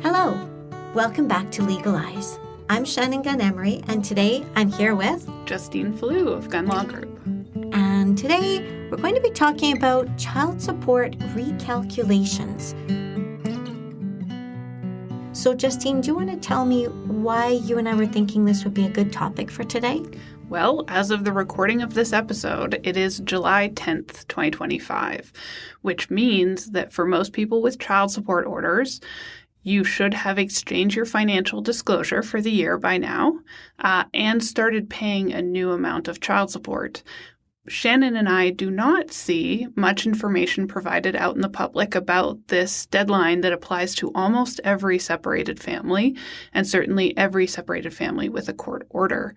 Hello, welcome back to Legal Eyes. I'm Shannon and Emery, and today I'm here with Justine and Fallu of Gun Law Group. And today we're going to be talking about child support recalculations. So Justine, do you want to tell me why you and I were thinking this would be a good topic for today? Well, as of the recording of this episode, it is July 10th, 2025, which means that for most people with child support orders, you should have exchanged your financial disclosure for the year by now and started paying a new amount of child support. Shannon and I do not see much information provided out in the public about this deadline that applies to almost every separated family, and certainly every separated family with a court order.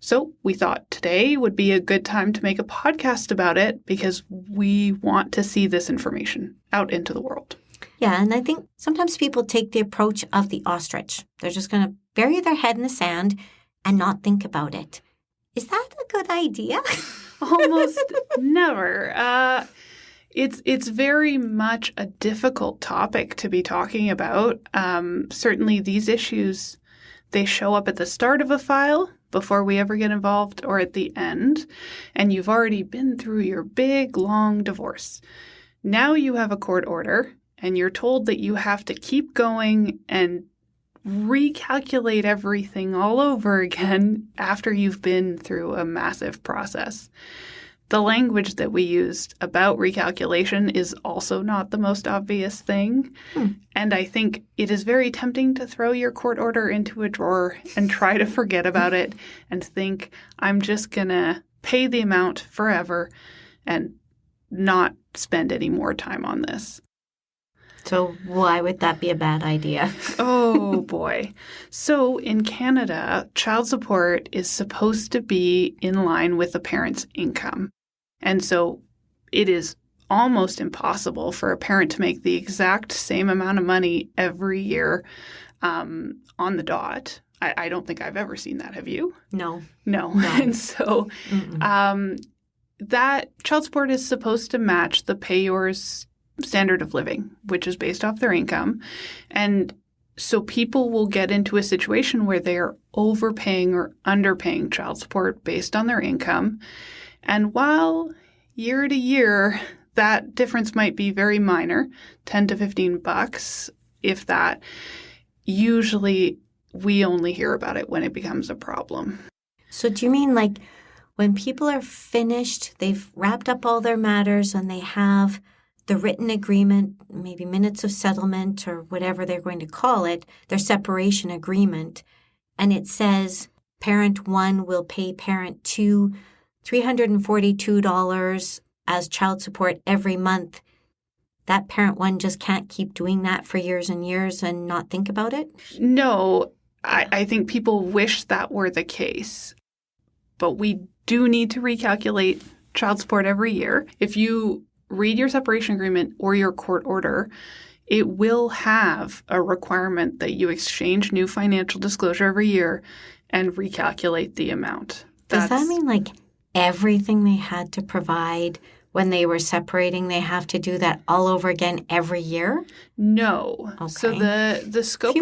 So we thought today would be a good time to make a podcast about it because we want to see this information out into the world. Yeah, and I think sometimes people take the approach of the ostrich. They're just going to bury their head in the sand and not think about it. Is that a good idea? Almost never. It's very much a difficult topic to be talking about. Certainly these issues, they show up at the start of a file before we ever get involved or at the end, and you've already been through your big, long divorce. Now you have a court order, and you're told that you have to keep going and recalculate everything all over again after you've been through a massive process. The language that we used about recalculation is also not the most obvious thing. And I think it is very tempting to throw your court order into a drawer and try to forget about it and think, I'm just going to pay the amount forever and not spend any more time on this. So why would that be a bad idea? Oh, boy. So in Canada, child support is supposed to be in line with the parent's income. And so it is almost impossible for a parent to make the exact same amount of money every year on the dot. I don't think I've ever seen that. Have you? No. And so that child support is supposed to match the payors' standard of living, which is based off their income. And so people will get into a situation where they are overpaying or underpaying child support based on their income. And while year to year, that difference might be very minor, $10 to $15, if that, usually we only hear about it when it becomes a problem. So do you mean like when people are finished, they've wrapped up all their matters and they have the written agreement, maybe minutes of settlement or whatever they're going to call it, their separation agreement, and it says parent 1 will pay parent 2 $342 as child support every month, that parent 1 just can't keep doing that for years and years and not think about it? No, I think people wish that were the case. But we do need to recalculate child support every year. If you read your separation agreement or your court order, it will have a requirement that you exchange new financial disclosure every year and recalculate the amount. Does that mean like everything they had to provide when they were separating, they have to do that all over again every year? No. Okay. So the scope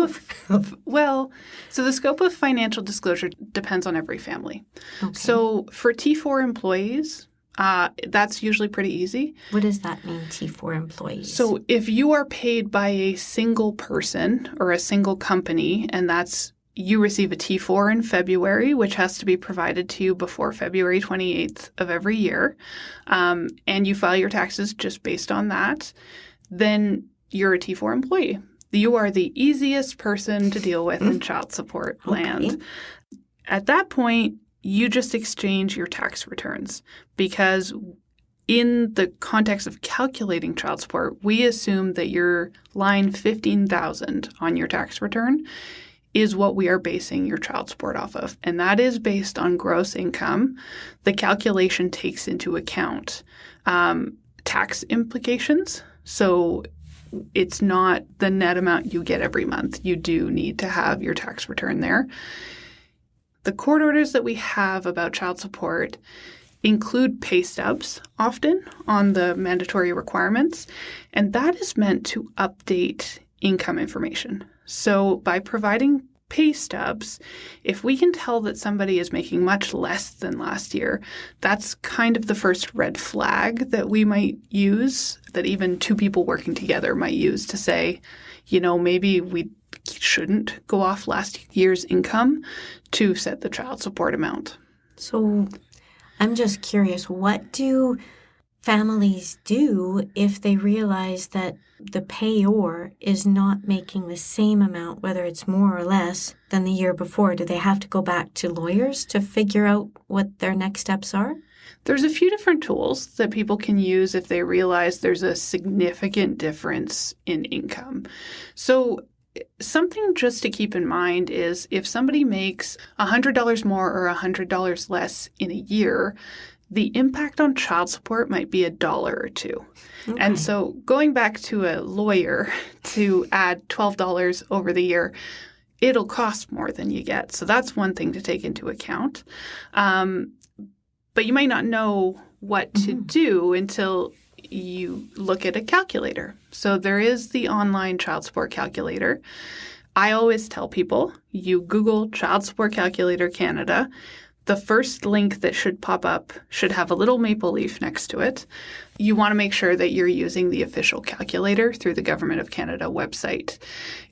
the scope of financial disclosure depends on every family. Okay. So for T4 employees, that's usually pretty easy. What does that mean, T4 employees? So if you are paid by a single person or a single company, and you receive a T4 in February, which has to be provided to you before February 28th of every year, and you file your taxes just based on that, then you're a T4 employee. You are the easiest person to deal with in child support land. At that point, you just exchange your tax returns because in the context of calculating child support, we assume that your line 15,000 on your tax return is what we are basing your child support off of. And that is based on gross income. The calculation takes into account tax implications. So it's not the net amount you get every month. You do need to have your tax return there. The court orders that we have about child support include pay stubs often on the mandatory requirements, and that is meant to update income information. So by providing pay stubs, if we can tell that somebody is making much less than last year, that's kind of the first red flag that we might use, that even two people working together might use to say, maybe we shouldn't go off last year's income to set the child support amount. So I'm just curious, what do families do if they realize that the payor is not making the same amount, whether it's more or less, than the year before? Do they have to go back to lawyers to figure out what their next steps are? There's a few different tools that people can use if they realize there's a significant difference in income. So something just to keep in mind is if somebody makes $100 more or $100 less in a year, the impact on child support might be $1 or $2. Okay. And so going back to a lawyer to add $12 over the year, it'll cost more than you get. So that's one thing to take into account. But you might not know what to do until you look at a calculator. So there is the online child support calculator. I always tell people, you Google Child Support Calculator Canada. The first link that should pop up should have a little maple leaf next to it. You want to make sure that you're using the official calculator through the Government of Canada website.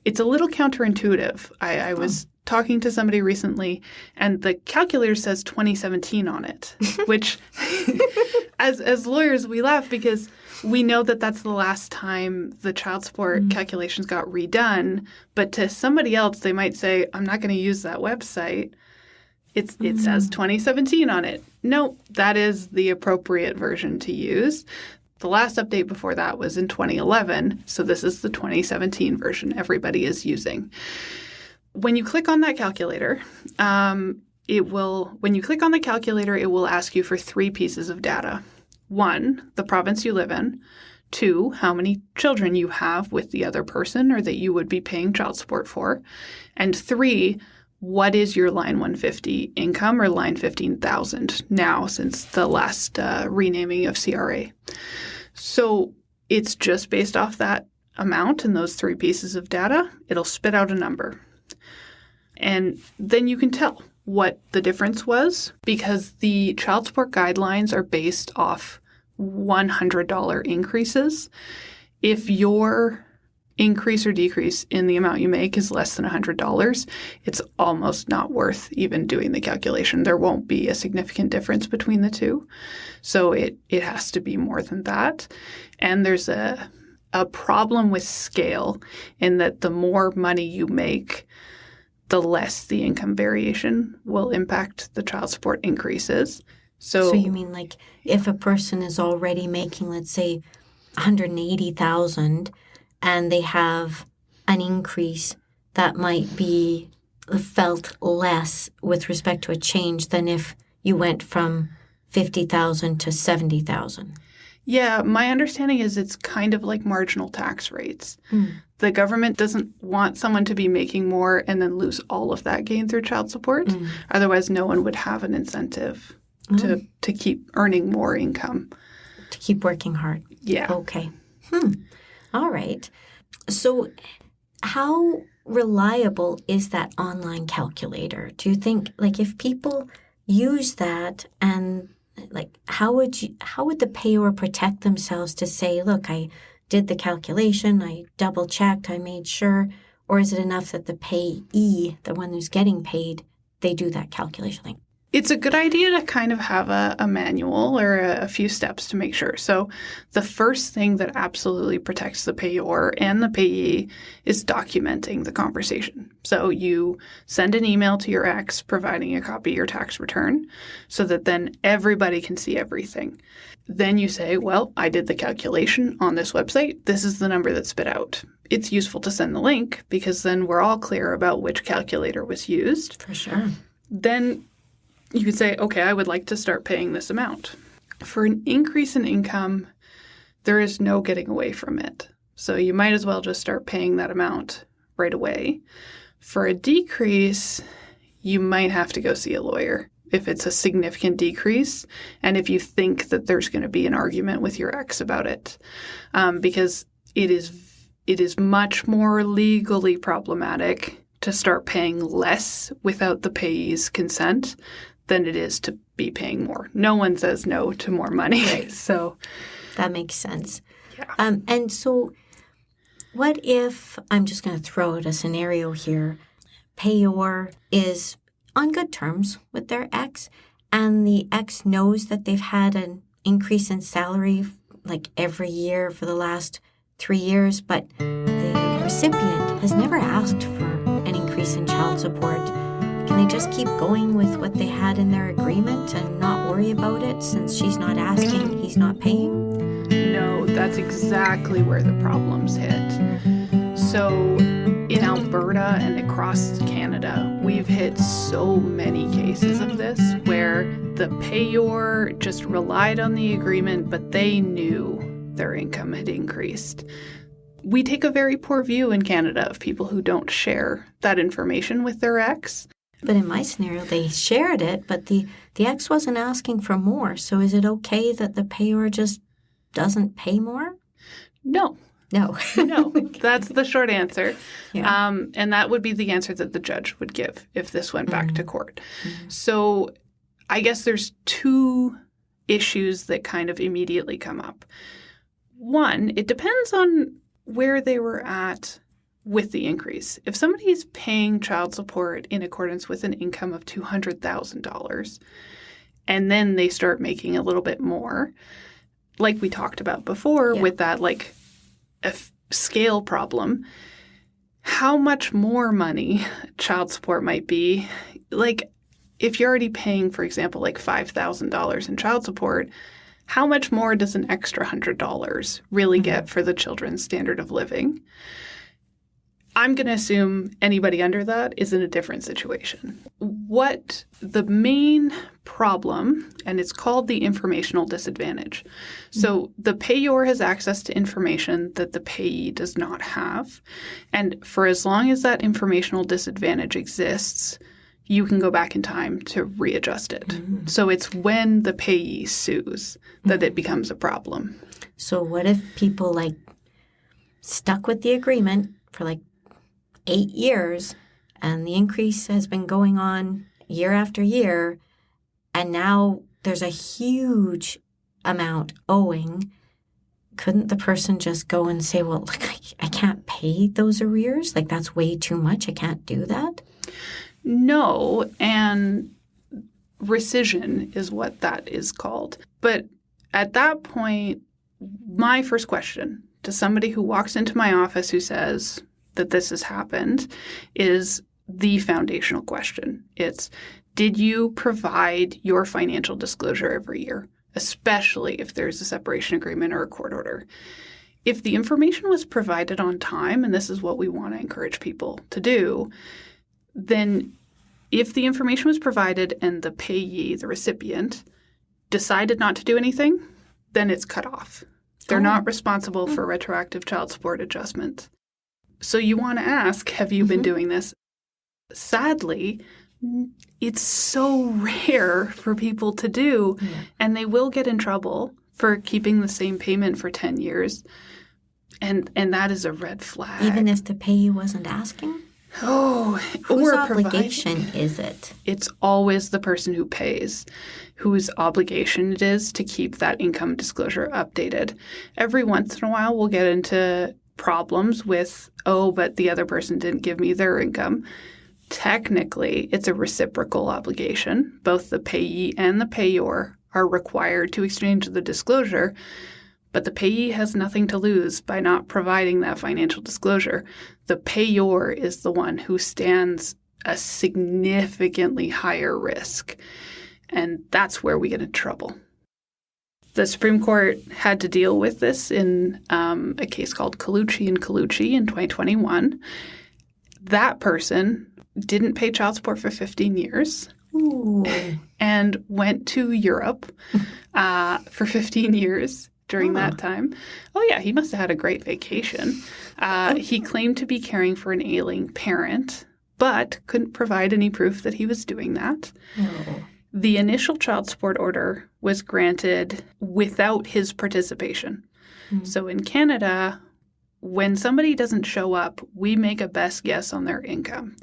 It's a little counterintuitive. I was talking to somebody recently, and the calculator says 2017 on it, which as lawyers, we laugh because we know that that's the last time the child support calculations got redone. But to somebody else, they might say, I'm not going to use that website. It says 2017 on it. No, that is the appropriate version to use. The last update before that was in 2011, so this is the 2017 version everybody is using. When you click on that calculator, it will ask you for 3 pieces of data. 1, the province you live in. 2, how many children you have with the other person or that you would be paying child support for. And 3, what is your line 150 income or line 15,000 now since the last renaming of CRA? So it's just based off that amount and those 3 pieces of data. It'll spit out a number. And then you can tell what the difference was because the child support guidelines are based off $100 increases. If your increase or decrease in the amount you make is less than $100, it's almost not worth even doing the calculation. There won't be a significant difference between the two. So it has to be more than that. And there's a problem with scale in that the more money you make, the less the income variation will impact the child support increases. So you mean like if a person is already making, let's say, $180,000 and they have an increase that might be felt less with respect to a change than if you went from $50,000 to $70,000? Yeah, my understanding is it's kind of like marginal tax rates. The government doesn't want someone to be making more and then lose all of that gain through child support. Otherwise, no one would have an incentive to keep earning more income. To keep working hard. Yeah. Okay. All right. So how reliable is that online calculator? Do you think, like, if people use that and like, how would the payor protect themselves to say, look, I did the calculation, I double checked, I made sure, or is it enough that the payee, the one who's getting paid, they do that calculation? Like, it's a good idea to kind of have a manual or a few steps to make sure. So the first thing that absolutely protects the payor and the payee is documenting the conversation. So you send an email to your ex providing a copy of your tax return so that then everybody can see everything. Then you say, well, I did the calculation on this website. This is the number that spit out. It's useful to send the link because then we're all clear about which calculator was used. For sure. Then you could say, okay, I would like to start paying this amount. For an increase in income, there is no getting away from it. So you might as well just start paying that amount right away. For a decrease, you might have to go see a lawyer if it's a significant decrease and if you think that there's going to be an argument with your ex about it. Because it is it is much more legally problematic to start paying less without the payee's consent than it is to be paying more. No one says no to more money. Right. So that makes sense. Yeah. And so what if, I'm just going to throw out a scenario here, payor is on good terms with their ex, and the ex knows that they've had an increase in salary like every year for the last 3 years, but the recipient has never asked for an increase in child support. Can they just keep going with what they had in their agreement and not worry about it since she's not asking, he's not paying? No, that's exactly where the problems hit. So in Alberta and across Canada, we've hit so many cases of this where the payor just relied on the agreement, but they knew their income had increased. We take a very poor view in Canada of people who don't share that information with their ex. But in my scenario, they shared it, but the ex wasn't asking for more. So is it okay that the payor just doesn't pay more? No. No. No, that's the short answer. Yeah. And that would be the answer that the judge would give if this went back to court. So I guess there's two issues that kind of immediately come up. One, it depends on where they were at with the increase. If somebody is paying child support in accordance with an income of $200,000 and then they start making a little bit more, like we talked about before with that like a scale problem, how much more money child support might be. Like if you're already paying, for example, like $5,000 in child support, how much more does an extra $100 really get for the children's standard of living? I'm going to assume anybody under that is in a different situation. What the main problem, and it's called the informational disadvantage. So the payor has access to information that the payee does not have. And for as long as that informational disadvantage exists, you can go back in time to readjust it. So it's when the payee sues that it becomes a problem. So what if people like stuck with the agreement for like 8 years and the increase has been going on year after year, and now there's a huge amount owing? Couldn't the person just go and say, well, like, I can't pay those arrears? Like, that's way too much. I can't do that? No, and rescission is what that is called. But at that point, my first question to somebody who walks into my office who says that this has happened is the foundational question. It's, did you provide your financial disclosure every year, especially if there's a separation agreement or a court order? If the information was provided on time, and this is what we want to encourage people to do, then if the information was provided and the payee, the recipient, decided not to do anything, then it's cut off. They're not responsible for retroactive child support adjustment. So you want to ask, have you been doing this? Sadly, it's so rare for people to do, and they will get in trouble for keeping the same payment for 10 years. And that is a red flag. Even if the payee wasn't asking? Oh, whose or obligation is it? It's always the person who pays, whose obligation it is to keep that income disclosure updated. Every once in a while, we'll get into problems with, but the other person didn't give me their income. Technically, it's a reciprocal obligation. Both the payee and the payor are required to exchange the disclosure, but the payee has nothing to lose by not providing that financial disclosure. The payor is the one who stands a significantly higher risk, and that's where we get in trouble. The Supreme Court had to deal with this in a case called Colucci and Colucci in 2021. That person didn't pay child support for 15 years and went to Europe for 15 years during that time. Oh, yeah, he must have had a great vacation. He claimed to be caring for an ailing parent, but couldn't provide any proof that he was doing that. The initial child support order was granted without his participation. So in Canada, when somebody doesn't show up, we make a best guess on their income.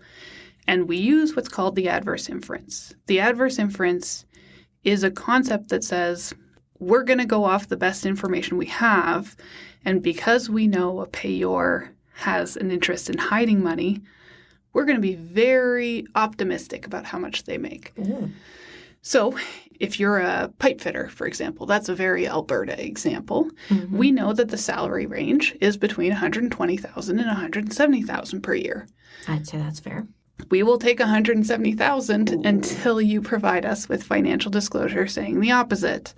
And we use what's called the adverse inference. The adverse inference is a concept that says we're going to go off the best information we have. And because we know a payor has an interest in hiding money, we're going to be very optimistic about how much they make. Ooh. So if you're a pipe fitter, for example, that's a very Alberta example. Mm-hmm. We know that the salary range is between $120,000 and $170,000 per year. I'd say that's fair. We will take $170,000 until you provide us with financial disclosure saying the opposite.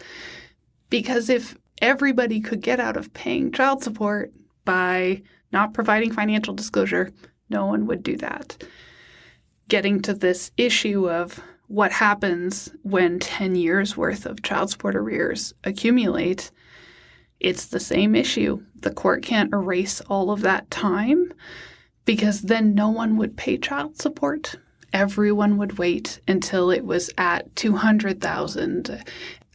Because if everybody could get out of paying child support by not providing financial disclosure, no one would do that. Getting to this issue of what happens when 10 years worth of child support arrears accumulate, it's the same issue. The court can't erase all of that time because then no one would pay child support. Everyone would wait until it was at $200,000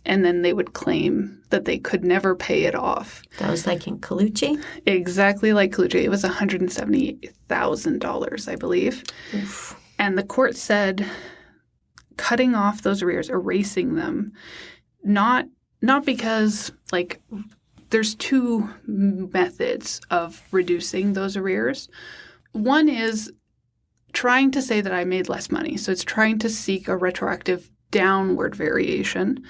and then they would claim that they could never pay it off. That was like in Colucci? Exactly like Colucci. It was $178,000, I believe. Oof. And the court said cutting off those arrears, erasing them, not because, like, there's two methods of reducing those arrears. One is trying to say that I made less money. So it's trying to seek a retroactive downward variation.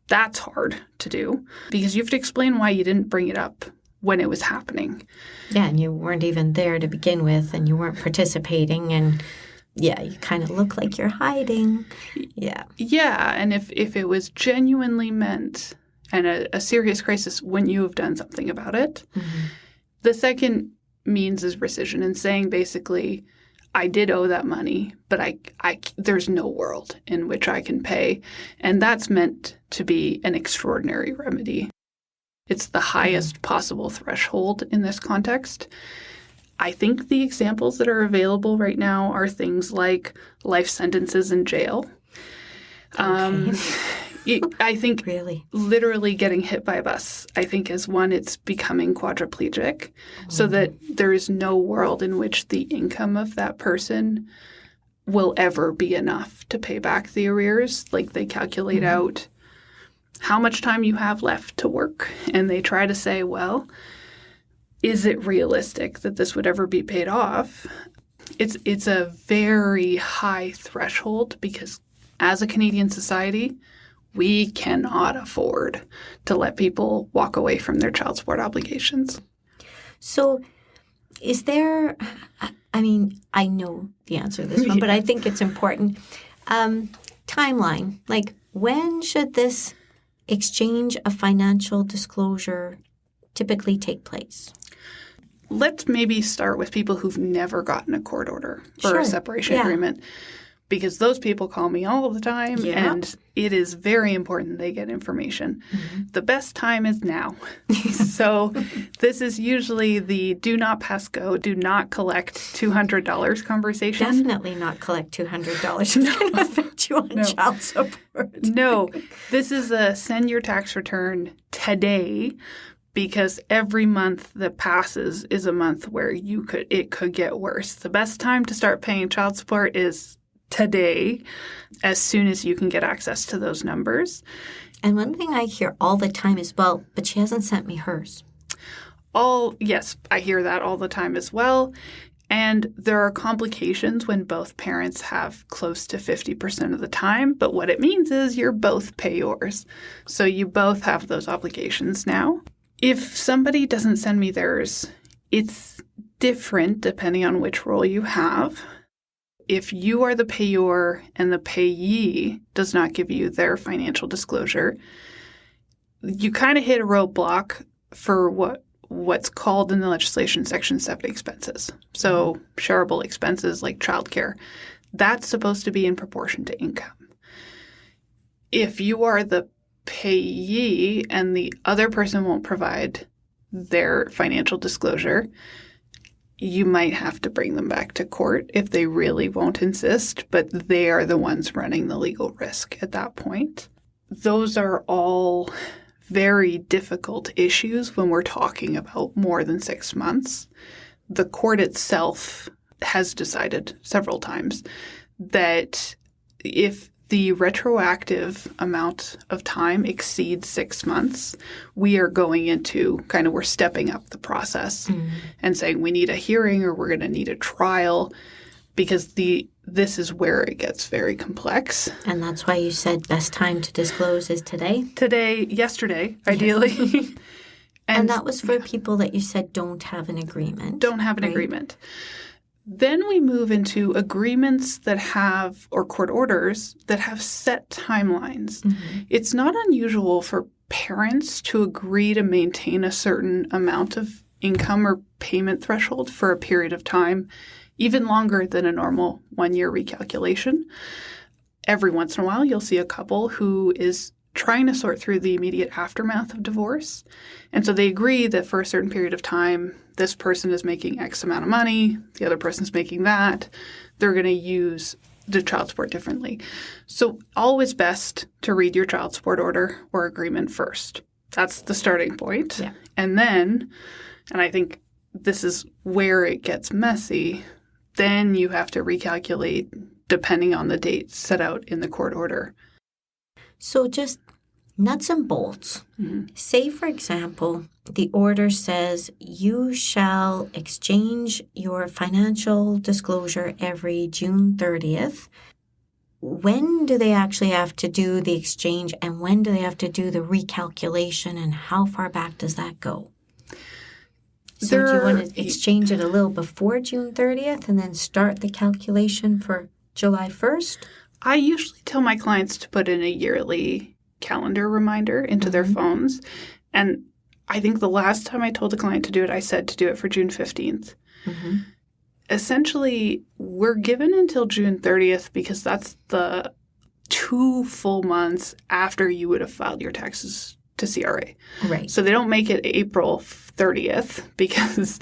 That's hard to do because you have to explain why you didn't bring it up when it was happening. Yeah, and you weren't even there to begin with, and you weren't participating, and yeah, you kind of look like you're hiding. Yeah. Yeah, and if it was genuinely meant and a serious crisis when you have done something about it, Mm-hmm. the second means is rescission and saying basically, I did owe that money, but I there's no world in which I can pay. And that's meant to be an extraordinary remedy. It's the highest possible threshold in this context. I think the examples that are available right now are things like life sentences in jail. Okay. I think Really? literally getting hit by a bus, I think, is one. It's becoming quadriplegic so that there is no world in which the income of that person will ever be enough to pay back the arrears. Like they calculate out how much time you have left to work, and they try to say, well, is it realistic that this would ever be paid off? It's a very high threshold because as a Canadian society, we cannot afford to let people walk away from their child support obligations. So is there, I mean, I know the answer to this one, but I think it's important. Timeline, like when should this exchange of financial disclosure typically take place? Let's maybe start with people who've never gotten a court order or Sure. a separation Yeah. agreement, because those people call me all the time, Yeah. and it is very important they get information. The best time is now. So this is usually the do not pass go, do not collect $200 conversation. Definitely not collect $200. It's going to affect you on child support. No, this is a send your tax return today, because every month that passes is a month where it could get worse. The best time to start paying child support is today, as soon as you can get access to those numbers. And one thing I hear all the time is, well, but she hasn't sent me hers. Yes, I hear that all the time as well. And there are complications when both parents have close to 50% of the time. But what it means is you're both payors. So you both have those obligations now. If somebody doesn't send me theirs, it's different depending on which role you have. If you are the payor and the payee does not give you their financial disclosure, you kind of hit a roadblock for what's called in the legislation Section 7 expenses. So shareable expenses like childcare, that's supposed to be in proportion to income. If you are the payee and the other person won't provide their financial disclosure, you might have to bring them back to court if they really won't insist, but they are the ones running the legal risk at that point. Those are all very difficult issues when we're talking about more than 6 months. The court itself has decided several times that if the retroactive amount of time exceeds 6 months, we are going into we're stepping up the process and saying we need a hearing or we're going to need a trial, because this is where it gets very complex. And that's why you said best time to disclose is today? Yesterday, ideally. And that was for people that you said don't have an agreement. Don't have an agreement. Then we move into agreements that have, or court orders that have set timelines. Mm-hmm. It's not unusual for parents to agree to maintain a certain amount of income or payment threshold for a period of time, even longer than a normal 1-year recalculation. Every once in a while, you'll see a couple who is trying to sort through the immediate aftermath of divorce. And so they agree that for a certain period of time, this person is making X amount of money, the other person's making that. They're going to use the child support differently. So always best to read your child support order or agreement first. That's the starting point. Yeah. And then, and I think this is where it gets messy, then you have to recalculate depending on the date set out in the court order. So just nuts and bolts. Mm-hmm. Say, for example, the order says you shall exchange your financial disclosure every June 30th. When do they actually have to do the exchange, and when do they have to do the recalculation, and how far back does that go? So do you want to exchange it a little before June 30th and then start the calculation for July 1st? I usually tell my clients to put in a yearly calendar reminder into their phones. And I think the last time I told a client to do it, I said to do it for June 15th. Mm-hmm. Essentially, we're given until June 30th because that's the 2 full months after you would have filed your taxes to CRA. Right. So they don't make it April 30th because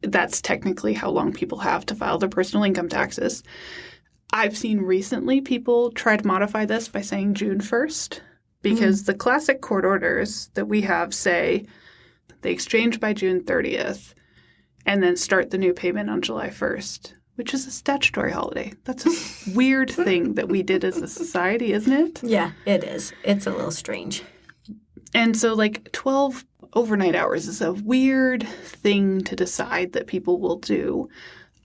that's technically how long people have to file their personal income taxes. I've seen recently people try to modify this by saying June 1st because the classic court orders that we have say they exchange by June 30th and then start the new payment on July 1st, which is a statutory holiday. That's a weird thing that we did as a society, isn't it? Yeah, it is. It's a little strange. And so 12 overnight hours is a weird thing to decide that people will do.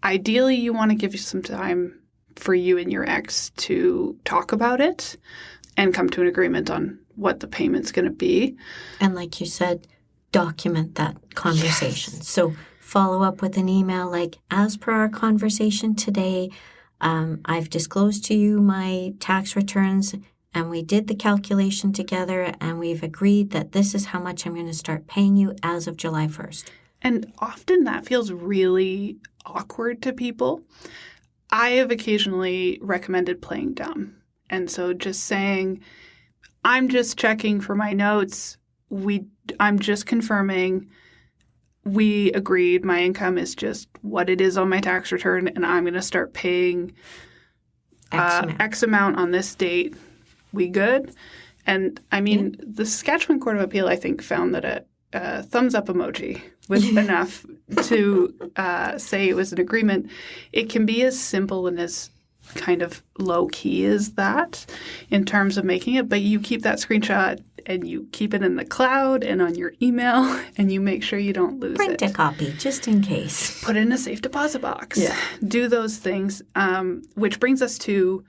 Ideally, you want to give you some time for you and your ex to talk about it and come to an agreement on what the payment's going to be. And like you said, document that conversation. Yes. So follow up with an email like, as per our conversation today, I've disclosed to you my tax returns and we did the calculation together and we've agreed that this is how much I'm going to start paying you as of July 1st. And often that feels really awkward to people. I have occasionally recommended playing dumb. And so just saying, I'm just checking for my notes. I'm just confirming we agreed my income is just what it is on my tax return, and I'm going to start paying X amount on this date. We good? And I mean, the Saskatchewan Court of Appeal, I think, found that a thumbs up emoji was enough to say it was an agreement. It can be as simple and as kind of low key as that in terms of making it, but you keep that screenshot and you keep it in the cloud and on your email and you make sure you don't lose it. Print a copy just in case. Put it in a safe deposit box. Yeah. Do those things, which brings us to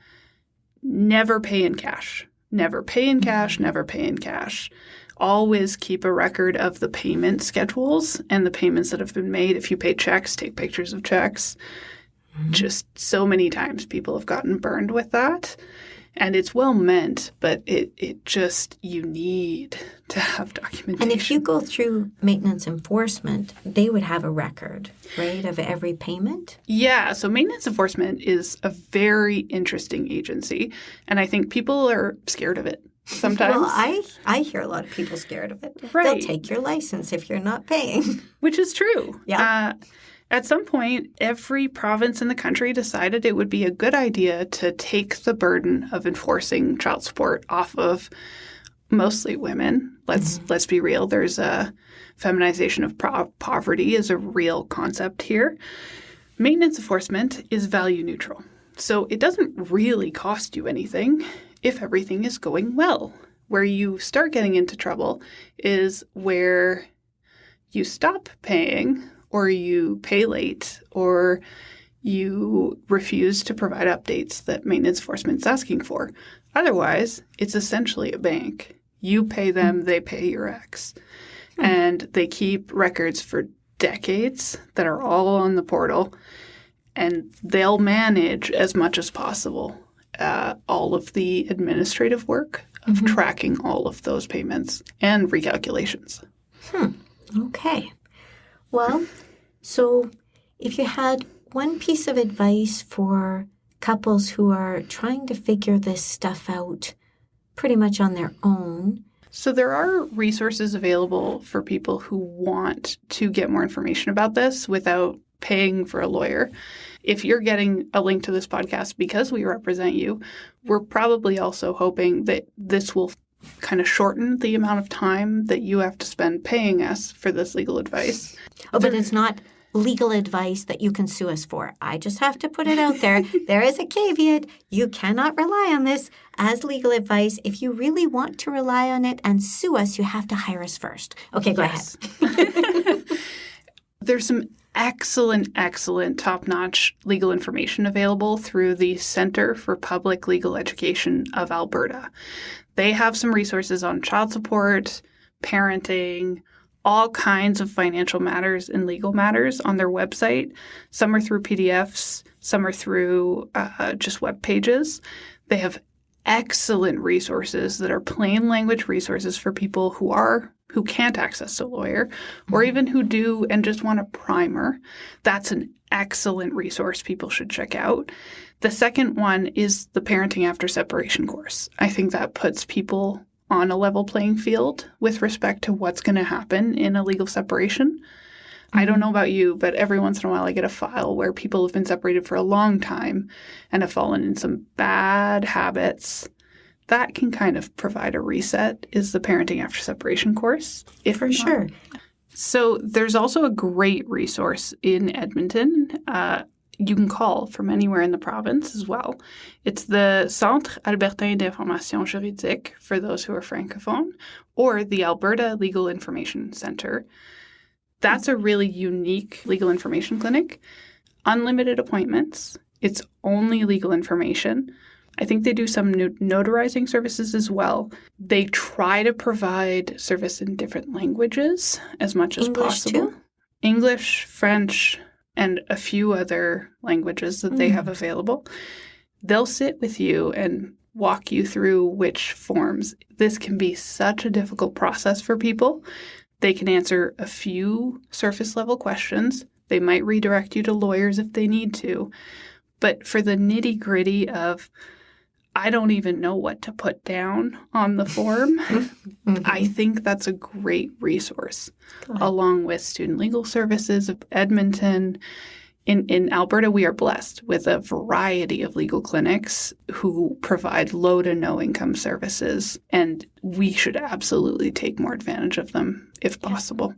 never pay in cash. Never pay in cash, never pay in cash. Always keep a record of the payment schedules and the payments that have been made. If you pay checks, take pictures of checks. Just so many times people have gotten burned with that. And it's well meant, but it just, you need to have documentation. And if you go through maintenance enforcement, they would have a record, right, of every payment? Yeah. So maintenance enforcement is a very interesting agency. And I think people are scared of it sometimes. Well, I hear a lot of people scared of it. Right. They'll take your license if you're not paying. Which is true. Yeah. At some point, every province in the country decided it would be a good idea to take the burden of enforcing child support off of mostly women. Let's be real. There's a feminization of poverty is a real concept here. Maintenance enforcement is value neutral. So it doesn't really cost you anything if everything is going well. Where you start getting into trouble is where you stop paying or you pay late or you refuse to provide updates that maintenance enforcement is asking for. Otherwise, it's essentially a bank. You pay them, they pay your ex. And they keep records for decades that are all on the portal. And they'll manage as much as possible all of the administrative work of tracking all of those payments and recalculations. Okay. Well, so if you had one piece of advice for couples who are trying to figure this stuff out pretty much on their own. So there are resources available for people who want to get more information about this without paying for a lawyer. If you're getting a link to this podcast because we represent you, we're probably also hoping that this will kind of shorten the amount of time that you have to spend paying us for this legal advice. Oh, but it's not legal advice that you can sue us for. I just have to put it out there. There is a caveat. You cannot rely on this as legal advice. If you really want to rely on it and sue us, you have to hire us first. Okay, go ahead. There's some excellent, top-notch legal information available through the Centre for Public Legal Education of Alberta. They have some resources on child support, parenting, all kinds of financial matters and legal matters on their website. Some are through PDFs, some are through just web pages. They have excellent resources that are plain language resources for people who can't access a lawyer or even who do and just want a primer. That's an excellent resource people should check out. The second one is the Parenting After Separation course. I think that puts people on a level playing field with respect to what's going to happen in a legal separation. I don't know about you, but every once in a while I get a file where people have been separated for a long time and have fallen in some bad habits. That can kind of provide a reset, is the Parenting After Separation course. For sure. So there's also a great resource in Edmonton. You can call from anywhere in the province as well. It's the Centre Albertain d'Information Juridique for those who are francophone, or the Alberta Legal Information Centre. That's a really unique legal information clinic. Unlimited appointments. It's only legal information. I think they do some notarizing services as well. They try to provide service in different languages as much as English possible. too? English, French, and a few other languages that they have available. They'll sit with you and walk you through which forms. This can be such a difficult process for people. They can answer a few surface-level questions. They might redirect you to lawyers if they need to. But for the nitty-gritty of, I don't even know what to put down on the form, I think that's a great resource, along with Student Legal Services of Edmonton. In Alberta, we are blessed with a variety of legal clinics who provide low to no income services, and we should absolutely take more advantage of them if possible.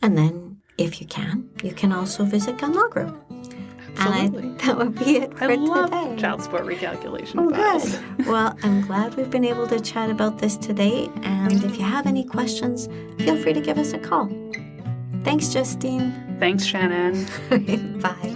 And then, if you can also visit Gun Law Group. Absolutely. And that would be it for I love today. child support recalculation files. Good. Well, I'm glad we've been able to chat about this today. And if you have any questions, feel free to give us a call. Thanks, Justine. Thanks, Shannon. Bye.